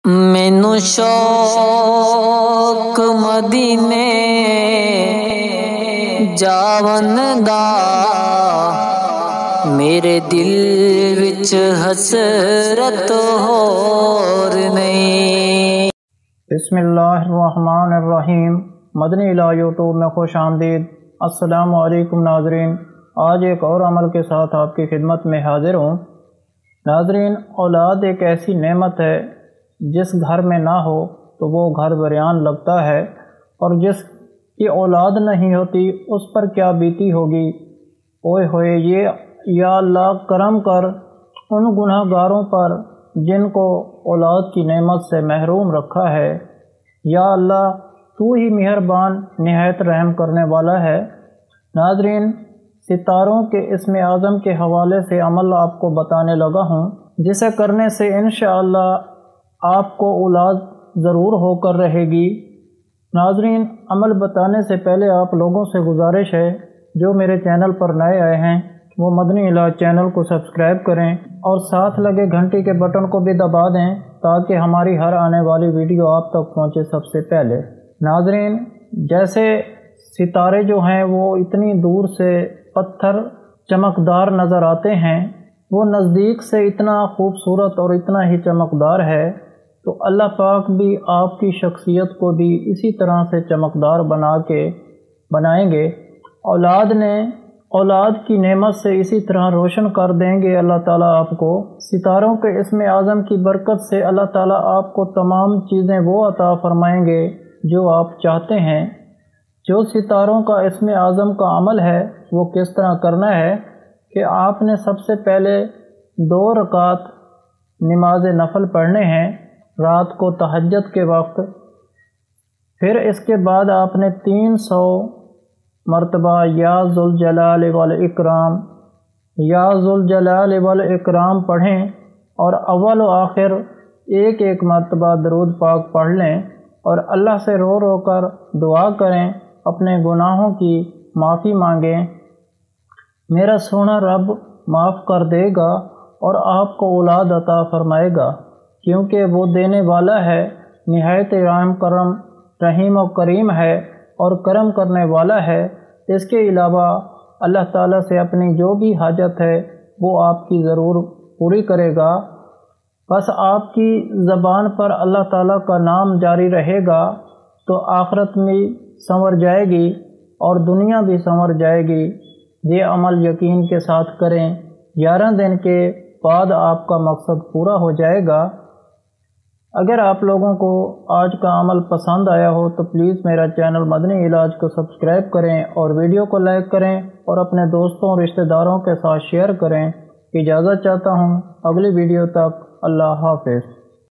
مینوں شوق مدینے جاون دا، میرے دل وچ حسرت ہور نہیں۔ بسم اللہ الرحمن الرحیم۔ مدنی الہ یوٹیوب میں خوش آمدید۔ السلام علیکم ناظرین، آج ایک اور عمل کے ساتھ آپ کی خدمت میں حاضر ہوں۔ ناظرین، اولاد ایک ایسی نعمت ہے جس گھر میں نہ ہو تو وہ گھر ویران لگتا ہے، اور جس کی اولاد نہیں ہوتی اس پر کیا بیتی ہوگی۔ اوئے ہوئے، یہ یا اللہ کرم کر ان گناہ گاروں پر جن کو اولاد کی نعمت سے محروم رکھا ہے۔ یا اللہ تو ہی مہربان نہایت رحم کرنے والا ہے۔ ناظرین، ستاروں کے اسم اعظم کے حوالے سے عمل آپ کو بتانے لگا ہوں، جسے کرنے سے انشاءاللہ آپ کو اولاد ضرور ہو کر رہے گی۔ ناظرین، عمل بتانے سے پہلے آپ لوگوں سے گزارش ہے جو میرے چینل پر نئے آئے ہیں وہ مدنی الہ چینل کو سبسکرائب کریں اور ساتھ لگے گھنٹی کے بٹن کو بھی دبا دیں تاکہ ہماری ہر آنے والی ویڈیو آپ تک پہنچے سب سے پہلے۔ ناظرین، جیسے ستارے جو ہیں وہ اتنی دور سے پتھر چمکدار نظر آتے ہیں، وہ نزدیک سے اتنا خوبصورت اور اتنا ہی چمکدار ہے، تو اللہ پاک بھی آپ کی شخصیت کو بھی اسی طرح سے چمکدار بنائیں گے۔ اولاد کی نعمت سے اسی طرح روشن کر دیں گے اللہ تعالیٰ آپ کو۔ ستاروں کے اسم اعظم کی برکت سے اللہ تعالیٰ آپ کو تمام چیزیں وہ عطا فرمائیں گے جو آپ چاہتے ہیں۔ جو ستاروں کا اسم اعظم کا عمل ہے وہ کس طرح کرنا ہے کہ آپ نے سب سے پہلے 2 رکعت نماز نفل پڑھنے ہیں رات کو تہجد کے وقت، پھر اس کے بعد آپ نے 300 مرتبہ یا ذوالجلال والاکرام پڑھیں، اور اول و آخر ایک مرتبہ درود پاک پڑھ لیں اور اللہ سے رو رو کر دعا کریں، اپنے گناہوں کی معافی مانگیں۔ میرا سونا رب معاف کر دے گا اور آپ کو اولاد عطا فرمائے گا، کیونکہ وہ دینے والا ہے، نہایت رحیم و کریم ہے اور کرم کرنے والا ہے۔ اس کے علاوہ اللہ تعالیٰ سے اپنی جو بھی حاجت ہے وہ آپ کی ضرور پوری کرے گا۔ بس آپ کی زبان پر اللہ تعالیٰ کا نام جاری رہے گا تو آخرت میں سنور جائے گی اور دنیا بھی سنور جائے گی۔ یہ عمل یقین کے ساتھ کریں، 11 دن کے بعد آپ کا مقصد پورا ہو جائے گا۔ اگر آپ لوگوں کو آج کا عمل پسند آیا ہو تو پلیز میرا چینل مدنی علاج کو سبسکرائب کریں اور ویڈیو کو لائک کریں اور اپنے دوستوں اور رشتہ داروں کے ساتھ شیئر کریں۔ اجازت چاہتا ہوں، اگلی ویڈیو تک اللہ حافظ۔